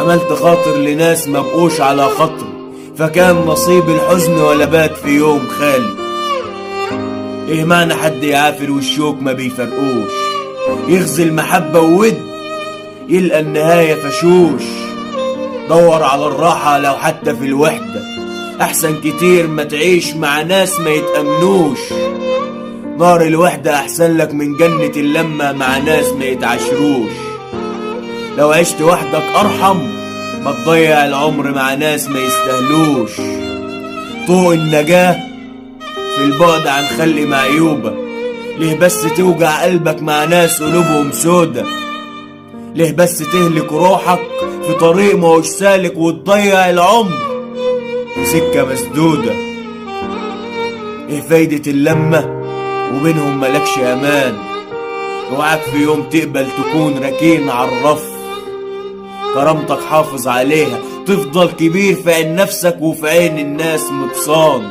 عملت خاطر لناس مبقوش على خاطر، فكان نصيب الحزن ولا بات في يوم خالي. ايه معنى حد يعافر والشوك ما بيفرقوش، يغزي المحبة وود يلقى النهاية فشوش. دور على الراحة لو حتى في الوحدة، احسن كتير ما تعيش مع ناس ما يتأمنوش. نار الوحدة احسن لك من جنة اللمة مع ناس ما يتعاشروش. لو عشت وحدك ارحم ما تضيع العمر مع ناس ما يستاهلوش. طوق النجاة في البعد عن خلق معيوبة، ليه بس توجع قلبك مع ناس قلوبهم سودة؟ ليه بس تهلك روحك في طريق ماهوش سالك وتضيع العمر في سكة مسدودة؟ ايه فايدة اللمة وبينهم ملكش امان؟ اوعاك في يوم تقبل تكون ركين عالرف، كرامتك حافظ عليها تفضل كبير في عين نفسك وفي عين الناس متصان.